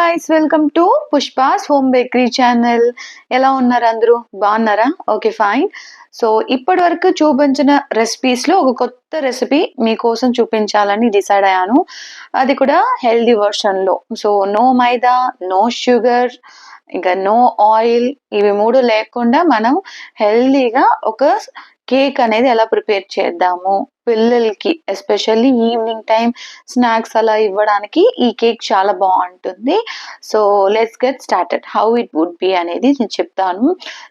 Guys, welcome to Pushpa's home bakery channel. ఎలా ఉన్నారు అందరూ? బాగున్నారా? Okay, fine. సో ఇప్పటి వరకు చూపించిన రెసిపీస్లో ఒక కొత్త రెసిపీ మీకోసం చూపించాలని డిసైడ్ అయ్యాను. అది కూడా హెల్దీ వర్షన్లో. సో నో మైదా, నో షుగర్, ఇంకా నో ఆయిల్, ఇవి మూడు లేకుండా మనం హెల్దీగా ఒక కేక్ అనేది ఎలా ప్రిపేర్ చేద్దాము పిల్లలకి, ఎస్పెషల్లీ ఈవినింగ్ టైం స్నాక్స్ అలా ఇవ్వడానికి ఈ కేక్ చాలా బాగుంటుంది. So let's get started. How it would be అనేది నేను చెప్తాను.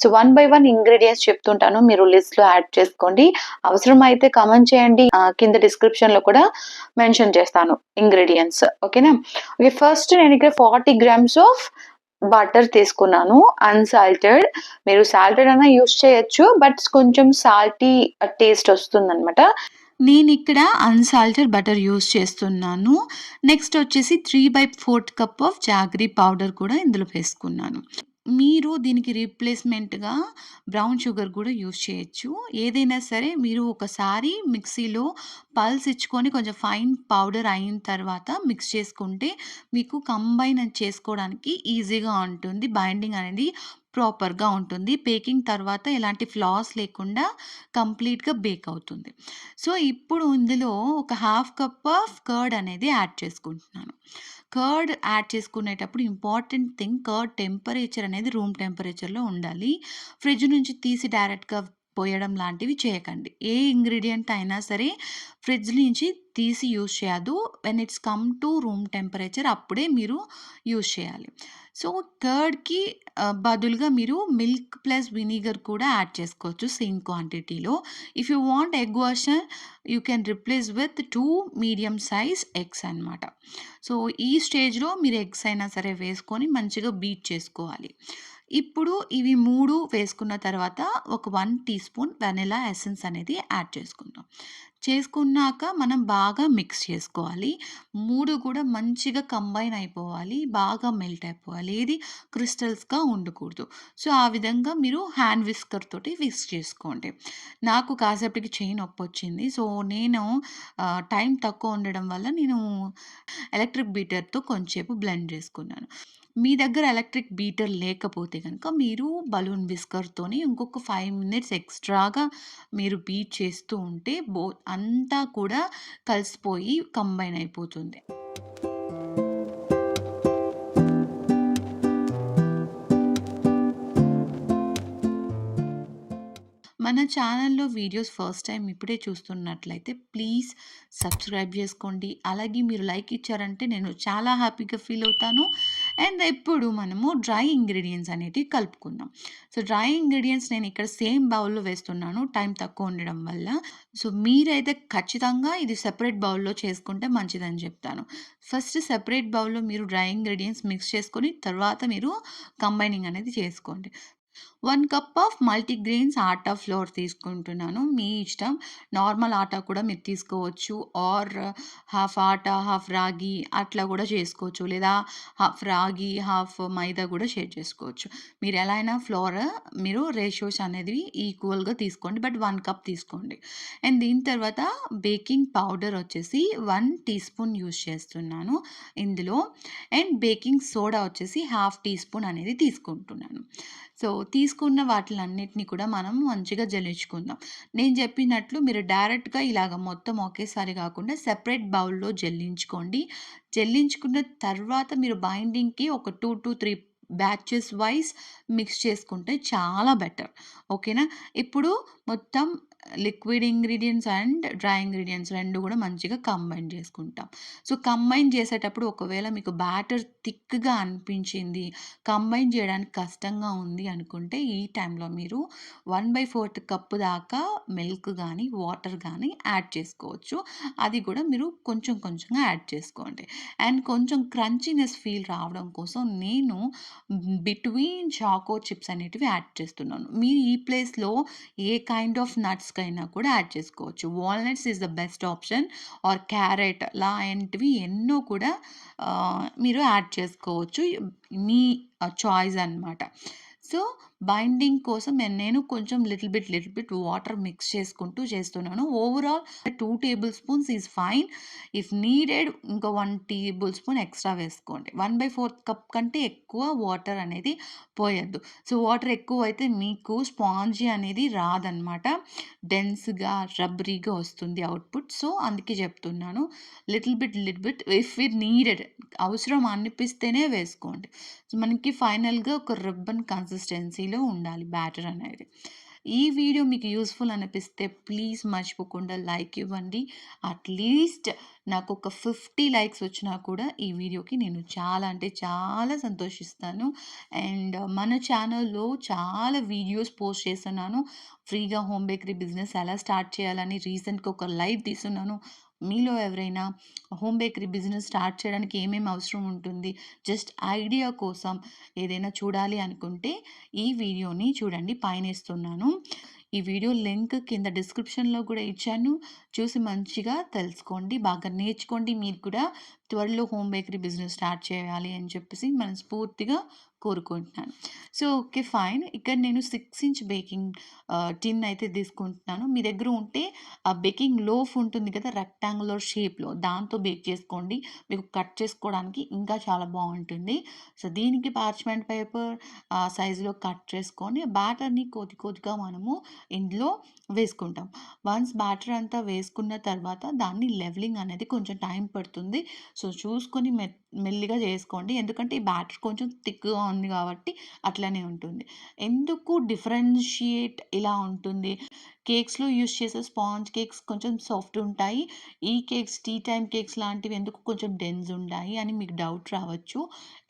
సో 1 by 1 ఇంగ్రీడియంట్స్ చెప్తుంటాను, మీరు లిస్ట్ లో యాడ్ చేసుకోండి. అవసరం అయితే కామెంట్ చేయండి, కింద డిస్క్రిప్షన్ లో కూడా మెన్షన్ చేస్తాను ఇంగ్రీడియంట్స్. ఓకేనా? ఓకే, ఫస్ట్ నేను ఇక్కడ 40 grams ఆఫ్ బటర్ తీసుకున్నాను, అన్సాల్టెడ్. మీరు సాల్టెడ్ అయినా యూస్ చేయొచ్చు, బట్ కొంచెం సాల్టీ టేస్ట్ వస్తుంది అనమాట. నేను ఇక్కడ అన్సాల్టెడ్ బటర్ యూస్ చేస్తున్నాను. నెక్స్ట్ వచ్చేసి 3/4 కప్ ఆఫ్ జాగరీ పౌడర్ కూడా ఇందులో వేసుకున్నాను. మీరు దీనికి రీప్లేస్మెంట్గా బ్రౌన్ షుగర్ కూడా యూస్ చేయొచ్చు. ఏదైనా సరే మీరు ఒకసారి మిక్సీలో పల్స్ ఇచ్చుకొని కొంచెం ఫైన్ పౌడర్ అయిన తర్వాత మిక్స్ చేసుకుంటే మీకు కంబైన్ చేసుకోవడానికి ఈజీగా ఉంటుంది. బైండింగ్ అనేది ప్రాపర్గా ఉంటుంది. బేకింగ్ తర్వాత ఎలాంటి ఫ్లాస్ లేకుండా కంప్లీట్గా బేక్ అవుతుంది. సో ఇప్పుడు ఇందులో ఒక హాఫ్ కప్ ఆఫ్ కర్డ్ అనేది యాడ్ చేసుకుంటున్నాను. కర్డ్ యాడ్ చేసుకునేటప్పుడు ఇంపార్టెంట్ థింగ్, కర్డ్ టెంపరేచర్ అనేది రూమ్ టెంపరేచర్లో ఉండాలి. ఫ్రిడ్జ్ నుంచి తీసి డైరెక్ట్గా పోయడం లాంటివి చేయకండి. ఏ ఇంగ్రీడియంట్ అయినా సరే ఫ్రిడ్జ్ నుంచి తీసి యూజ్ చేయదు. When it's come to room temperature అప్పుడే మీరు యూజ్ చేయాలి. సో కర్డ్కి బదులుగా మీరు మిల్క్ ప్లస్ వినీగర్ కూడా యాడ్ చేసుకోవచ్చు సేమ్ క్వాంటిటీలో. If you want egg version you can replace with 2 medium size eggs అనమాట. సో ఈ స్టేజ్లో మీరు ఎగ్స్ అయినా సరే వేసుకొని మంచిగా బీట్ చేసుకోవాలి. ఇప్పుడు ఇవి 3 వేసుకున్న తర్వాత ఒక 1 టీ స్పూన్ వెనిలా ఎసెన్స్ అనేది యాడ్ చేసుకుందాం. చేసుకున్నాక మనం బాగా మిక్స్ చేసుకోవాలి. 3 కూడా మంచిగా కంబైన్ అయిపోవాలి, బాగా మెల్ట్ అయిపోవాలి. ఏది క్రిస్టల్స్గా ఉండకూడదు. సో ఆ విధంగా మీరు హ్యాండ్ విస్కర్ తోటి విస్క్ చేసుకోండి. నాకు కాసేపటికి చెయ్యి నొప్పి వచ్చింది. సో నేను టైం తక్కువ ఉండడం వల్ల నేను ఎలక్ట్రిక్ బీటర్తో కొంచెంసేపు బ్లెండ్ చేసుకున్నాను. మీ దగ్గర ఎలక్ట్రిక్ బీటర్ లేకపోతే కనుక మీరు బలూన్ విస్కర్తోని ఇంకొక 5 minutes ఎక్స్ట్రాగా మీరు బీట్ చేస్తూ ఉంటే అంతా కూడా కలిసిపోయి కంబైన్ అయిపోతుంది. మన ఛానల్లో వీడియోస్ ఫస్ట్ టైం ఇప్పుడే చూస్తున్నట్లయితే ప్లీజ్ సబ్స్క్రైబ్ చేసుకోండి. అలాగే మీరు లైక్ ఇచ్చారంటే నేను చాలా హ్యాపీగా ఫీల్ అవుతాను. అండ్ ఇప్పుడు మనము డ్రై ఇంగ్రీడియంట్స్ అనేటివి కలుపుకుందాం. సో డ్రై ఇంగ్రీడియంట్స్ నేను ఇక్కడ సేమ్ బౌల్లో వేస్తున్నాను, టైం తక్కువ ఉండడం వల్ల. సో మీరైతే ఖచ్చితంగా ఇది సెపరేట్ బౌల్లో చేసుకుంటే మంచిదని చెప్తాను. ఫస్ట్ సెపరేట్ బౌల్లో మీరు డ్రై ఇంగ్రీడియంట్స్ మిక్స్ చేసుకొని తర్వాత మీరు కంబైనింగ్ అనేది చేసుకోండి. 1 cup of multigrains atta floor తీసుకుంటున్నాను. మీ ఇష్టం. నార్మల్ ఆటా కూడా మీరు తీసుకోవచ్చు, ఆర్ హాఫ్ ఆటా, హాఫ్ రాగి అట్లా కూడా చేసుకోవచ్చు. లేదా హాఫ్ రాగి, హాఫ్ మైదా కూడా షేర్ చేసుకోవచ్చు. మీరు ఎలా అయినా ఫ్లోర్ మీరు రేషియోస్ అనేది ఈక్వల్గా తీసుకోండి, బట్ 1 కప్ తీసుకోండి. అండ్ దీని తర్వాత బేకింగ్ పౌడర్ వచ్చేసి 1 టీ స్పూన్ యూస్ చేస్తున్నాను ఇందులో. అండ్ బేకింగ్ సోడా వచ్చేసి హాఫ్ టీ స్పూన్ అనేది తీసుకుంటున్నాను. సో తీసుకున్న వాటిలన్నిటిని కూడా మనం మంచిగా జల్లించుకుందాం. నేను చెప్పినట్లు మీరు డైరెక్ట్గా ఇలాగ మొత్తం ఒకేసారి కాకుండా సెపరేట్ బౌల్లో జల్లించుకోండి. జల్లించుకున్న తర్వాత మీరు బైండింగ్కి ఒక 2 to 3 బ్యాచెస్ వైజ్ మిక్స్ చేసుకుంటే చాలా బెటర్. ఓకేనా? ఇప్పుడు మొత్తం liquid ingredients and dry ingredients 2 కూడా మంచిగా కంబైన్ చేసుకుంటాం. సో కంబైన్ చేసేటప్పుడు ఒకవేళ మీకు బ్యాటర్ థిక్గా అనిపించింది, కంబైన్ చేయడానికి కష్టంగా ఉంది అనుకుంటే ఈ టైంలో మీరు 1/4 కప్పు దాకా మిల్క్ కానీ వాటర్ కానీ యాడ్ చేసుకోవచ్చు. అది కూడా మీరు కొంచెం కొంచెంగా యాడ్ చేసుకోండి. అండ్ కొంచెం క్రంచీనెస్ ఫీల్ రావడం కోసం నేను బిట్వీన్ చాకో చిప్స్ అనేటివి యాడ్ చేస్తున్నాను. మీరు ఈ ప్లేస్లో ఏ కైండ్ ఆఫ్ నట్స్కైనా కూడా యాడ్ చేసుకోవచ్చు. Walnuts is the best option, or carrot లాంటివి ఎన్నో కూడా మీరు యాడ్ చేసుకోవచ్చు. మీ చాయిస్ అనమాట. సో బైండింగ్ కోసం నేను కొంచెం లిటిల్ బిట్ వాటర్ మిక్స్ చేసుకుంటూ చేస్తున్నాను. Overall 2 table spoons is fine. If needed ఇంకో 1 టేబుల్ స్పూన్ ఎక్స్‌ట్రా వేసుకోండి. 1/4 కప్ కంటే ఎక్కువ వాటర్ అనేది పోయొద్దు. సో, వాటర్ ఎక్కువైతే మీకు స్పాంజీ అనేది రాదనమాట. డెన్స్‌గా, రబ్బరీగా వస్తుంది అవుట్‌పుట్. సో, అందుకే చెప్తున్నాను. Little bit if it needed అవసరం అనిపిస్తేనే వేసుకోండి. సో, మనకి ఫైనల్‌గా ఒక రిబ్బన్ కన్సిస్టెన్సీలో ఉండాలి బ్యాటర్ అనేది. ఈ వీడియో మీకు యూజ్‌ఫుల్ అనిపిస్తే ప్లీజ్ మర్చిపోకుండా లైక్ ఇవ్వండి. అట్‌లీస్ట్ నాకొక 50 లైక్స్ వచ్చినా కూడా ఈ వీడియోకి నేను చాలా అంటే చాలా సంతోషిస్తాను. అండ్ మన ఛానల్‌లో చాలా వీడియోస్ పోస్ట్ చేస్తున్నాను. ఫ్రీగా హోమ్ బేకరీ బిజినెస్ ఎలా స్టార్ట్ చేయాలని రీసెంట్‌గా ఒక లైవ్ తీసున్నాను. మీలో ఎవరైనా హోమ్ బేకరీ బిజినెస్ స్టార్ట్ చేయడానికి ఏమేమి అవసరం ఉంటుంది, జస్ట్ ఐడియా కోసం ఏదైనా చూడాలి అనుకుంటే ఈ వీడియోని చూడండి. పైనేస్తున్నాను. ఈ వీడియో లింక్ కింద డిస్క్రిప్షన్‌లో కూడా ఇచ్చాను. చూసి మంచిగా తెలుసుకోండి. బాగా నేర్చుకోండి. మీరు కూడా త్వరలో హోమ్ బేకరీ బిజినెస్ స్టార్ట్ చేయాలి అని చెప్పేసి మనస్ఫూర్తిగా కోరుకుంటున్నాను. So, okay fine. ఇక్కడ నేను 6 ఇంచ్ బేకింగ్ టిన్ అయితే తీసుకుంటున్నాను. మీ దగ్గర ఉంటే ఆ బేకింగ్ లోఫ్ ఉంటుంది కదా! రెక్టాంగులర్ షేప్‌లో దాంతో బేక్ చేసుకోండి. మీకు కట్ చేసుకోవడానికి ఇంకా చాలా బావుంటుంది. సో, దీనికి పార్చ్‌మెంట్ పేపర్ సైజులో కట్ చేసుకొని బ్యాటర్‌ని కొద్దిగా మనము ఇందులో వేసుకుంటాం. వన్స్ బ్యాటర్ అంతా వేసుకున్న తర్వాత దాన్ని లెవెలింగ్ అనేది కొంచెం టైం పడుతుంది. సో, చూసుకొని మెల్లిగా చేసుకోండి. ఎందుకంటే ఈ బ్యాటర్ కొంచెం థిక్‌గా ఉంది కాబట్టి అట్లనే ఉంటుంది. ఎందుకు డిఫరెన్షియేట్ ఇలా ఉంటుంది? కేక్స్‌లో యూజ్ చేసే స్పాంజ్ కేక్స్ కొంచెం సాఫ్ట్ ఉంటాయి. ఈ కేక్స్ టీ టైమ్ కేక్స్ లాంటివి ఎందుకు కొంచెం డెన్స్ ఉంటాయి అని మీకు డౌట్ రావచ్చు.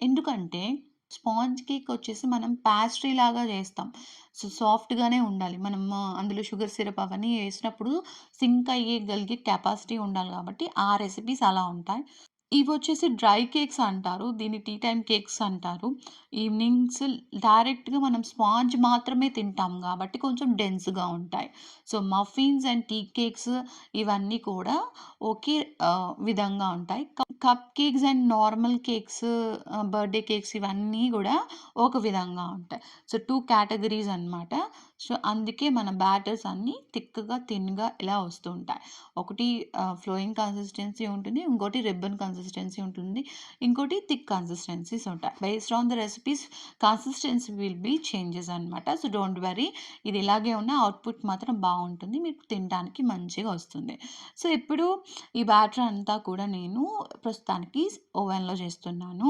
ఎందుకంటే స్పాంజ్ కేక్ వచ్చేసి మనం పేస్ట్రీ లాగా చేస్తాం. సో, సాఫ్ట్‌గానే ఉండాలి. మనం అందులో షుగర్ సిరప్ అవన్నీ ఏసినప్పుడు సింక్ అయ్యగలిగే కెపాసిటీ ఉండాలి కాబట్టి ఆ రెసిపీస్ అలా ఉంటాయి. ఇవొచ్చేసి డ్రై కేక్స్ అంటారు. దీన్ని టీ టైమ్ కేక్స్ అంటారు. ఈవినింగ్స్ డైరెక్ట్‌గా మనం స్పాంజ్ మాత్రమే తింటాం గాబట్టి కొంచెం డెన్స్‌గా ఉంటాయి. So, muffins and tea cakes ఇవన్నీ కూడా ఒకే విధంగా ఉంటాయి. Cup cakes and normal cakes birthday cakes ఇవన్నీ గూడా ఒక విధంగా ఉంటాయి. సో, 2 కేటగరీస్ అనమాట. సో, అందుకే మన బ్యాటర్స్ అన్నీ థిక్‌గా, థిన్‌గా ఇలా వస్తూ ఉంటాయి. ఒకటి ఫ్లోయింగ్ కన్సిస్టెన్సీ ఉంటుంది. ఇంకోటి రిబ్బన్ కన్సిస్టెన్సీ ఉంటుంది. ఇంకోటి థిక్ కన్సిస్టెన్సీస్ ఉంటాయి. Based on the recipes consistency will be changes అనమాట. So, don't worry. ఇది ఇలాగే ఉన్న అవుట్‌పుట్ మాత్రం బావుంటుంది. మీకు తినడానికి మంచిగా వస్తుంది. సో, ఇప్పుడు ఈ బ్యాటర్ అంతా కూడా నేను ప్రస్తుతానికి ఓవెన్‌లో చేస్తున్నాను.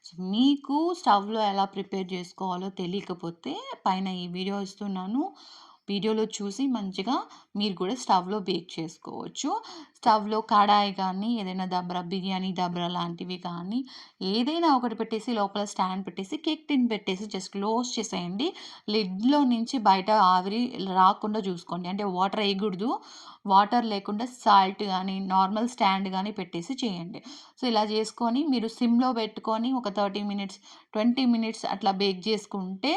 సో, మీకు స్టవ్‌లో ఎలా ప్రిపేర్ చేసుకోవాలో తెలియకపోతే పైన ఈ వీడియో ఇస్తున్నాను. వీడియోలో చూసి మంచిగా మీరు కూడా స్టవ్‌లో బేక్ చేసుకోవచ్చు. స్టవ్‌లో కడాయి కానీ, ఏదైనా దబ్రా, బిర్యానీ దబ్రా లాంటివి కానీ, ఏదైనా ఒకటి పెట్టేసి లోపల స్టాండ్ పెట్టేసి, కేక్ టిన్ పెట్టేసి జస్ట్ క్లోజ్ చేసేయండి. లిడ్‌లో నుంచి బయట ఆవిరి రాకుండా చూసుకోండి. అంటే వాటర్ ఎయకూడదు. వాటర్ లేకుండా సాల్ట్ గానీ, నార్మల్ స్టాండ్ గానీ పెట్టేసి చేయండి. సో, ఇలా చేసుకొని మీరు సిమ్‌లో పెట్టుకొని ఒక 30 మినిట్స్, 20 మినిట్స్ అట్లా బేక్ చేసుకుంటే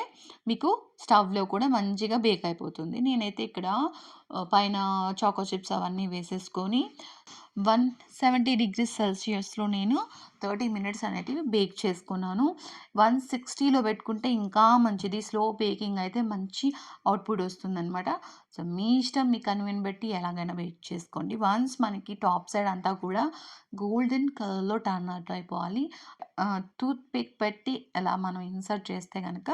మీకు స్టవ్‌లో కూడా మంచిగా బేక్ అయిపోతుంది. నేనైతే ఇక్కడ పైన చాకో చిప్స్ అవన్నీ వేసేసుకొని 170 డిగ్రీస్ సెల్సియస్‌లో నేను 30 మినిట్స్ అనేటివి బేక్ చేసుకున్నాను. 160లో పెట్టుకుంటే ఇంకా మంచిది. స్లో బేకింగ్ అయితే మంచి అవుట్‌పుట్ వస్తుందనమాట. సో, మీ ఇష్టం మీ కన్వీనియన్స్ బట్టి ఎలాగైనా బేక్ చేసుకోండి. వన్స్ మనకి టాప్ సైడ్ అంతా కూడా గోల్డెన్ కలర్‌లో టర్న్ అవుట్ అయిపోవాలి. టూత్ పిక్ పెట్టి అలా మనం ఇన్సర్ట్ చేస్తే గనక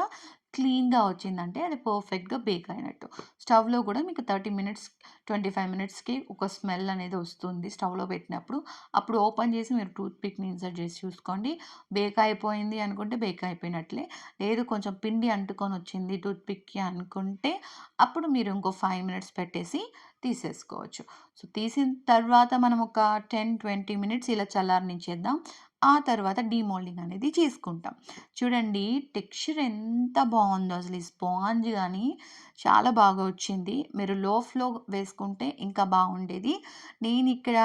క్లీన్‌గా వచ్చిందంటే అది పర్ఫెక్ట్‌గా బేక్ అయినట్టు. స్టవ్‌లో కూడా మీకు 30 మినిట్స్, 25 మినిట్స్‌కి ఒక స్మెల్ అనేది వస్తుంది స్టవ్‌లో పెట్టినప్పుడు. అప్పుడు ఓపెన్ చేసి మీరు టూత్ పిక్‌ని ఇన్సర్ట్ చేసి చూసుకోండి. బేక్ అయిపోయింది అనుకుంటే బేక్ అయిపోయినట్లే. లేదు కొంచెం పిండి అంటుకొని వచ్చింది టూత్ పిక్‌కి అనుకుంటే అప్పుడు మీరు ఇంకో 5 మినిట్స్ పెట్టేసి తీసేసుకోవచ్చు. సో, తీసిన తర్వాత మనం ఒక 10, 20 మినిట్స్ ఇలా చల్లారనిచ్చేద్దాం. ఆ తర్వాత డీమోల్డింగ్ అనేది చేసుకుంటాం. చూడండి టెక్స్చర్ ఎంత బావుందో అసలు ఈ స్పాంజ్ గాని చాలా బాగా వచ్చింది. మీరు లోఫ్‌లో వేసుకుంటే ఇంకా బావుండేది. నేనిక్కడ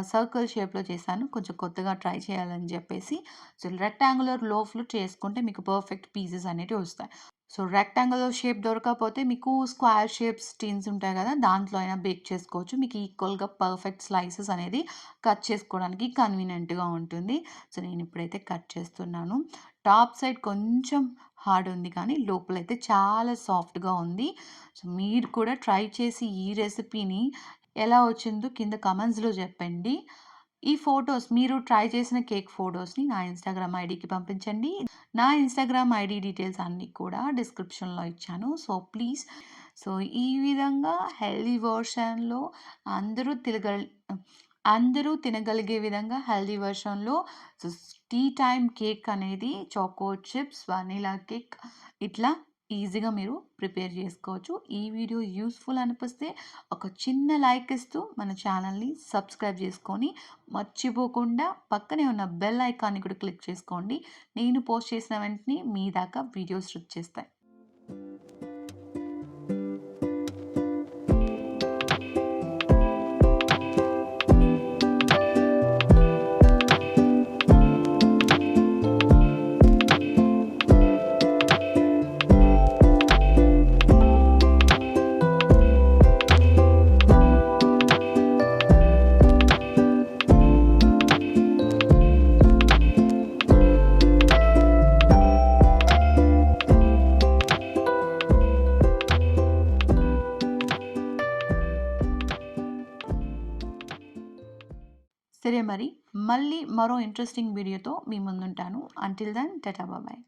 సర్కిల్ షేప్‌లో చేశాను. కొంచెం కొత్తగా ట్రై చేయాలని జెప్పేసి. సో, రెక్టాంగులర్ లోఫ్‌లో చేసుకుంటే మీకు పర్ఫెక్ట్ పీసెస్ అనేటివి వస్తాయి. సో, రెక్టాంగులర్ షేప్ దొరకకపోతే మీకు స్క్వేర్ షేప్స్ టిన్స్ ఉంటాయి గదా! దాంట్లో అయినా బేక్ చేసుకోవచ్చు. మీకు ఈక్వల్‌గా పర్ఫెక్ట్ స్లైసెస్ అనేది కట్ చేసుకోవడానికి కన్వీనియంట్‌గా ఉంటుంది. సో, నేనిప్పుడైతే కట్ చేస్తున్నాను. టాప్ సైడ్ కొంచెం హార్డ్ ఉంది కానీ లోపలైతే చాలా సాఫ్ట్‌గా ఉంది. సో, మీరు కూడా ట్రై చేసి ఈ రెసిపీని ఎలా వచ్చిందో కింద కామెంట్స్‌లో చెప్పండి. ఈ ఫోటోస్ మీరు ట్రై చేసిన కేక్ ఫోటోస్‌ని నా ఇన్‌స్టాగ్రామ్ ఐడీకి పంపించండి. నా ఇన్‌స్టాగ్రామ్ ఐడీ డీటెయిల్స్ అన్నీ కూడా డిస్క్రిప్షన్‌లో ఇచ్చాను. సో, ప్లీజ్ సో, ఈ విధంగా హెల్తీ వెర్షన్‌లో అందరూ తినగల్ అందరూ తినగలిగే విధంగా హెల్తీ వెర్షన్‌లో సో, టీ టైమ్ కేక్ అనేది చాకో చిప్స్, వనిలా కేక్ ఇట్లా ఈజీగా మీరు ప్రిపేర్ చేసుకోవచ్చు. ఈ వీడియో యూజ్‌ఫుల్ అనిపిస్తే ఒక చిన్న లైక్ ఇస్తూ మన ఛానల్‌ని సబ్స్క్రైబ్ చేసుకొని, మర్చిపోకుండా పక్కనే ఉన్న బెల్ ఐకాన్‌ని కూడా క్లిక్ చేసుకోండి. నేను పోస్ట్ చేసిన వెంటనే మీ దాకా వీడియోస్ వచ్చేస్తాయి. సరే మరి మళ్ళీ మరో ఇంట్రెస్టింగ్ వీడియోతో మీ ముందుంటాను. Until then tata bye.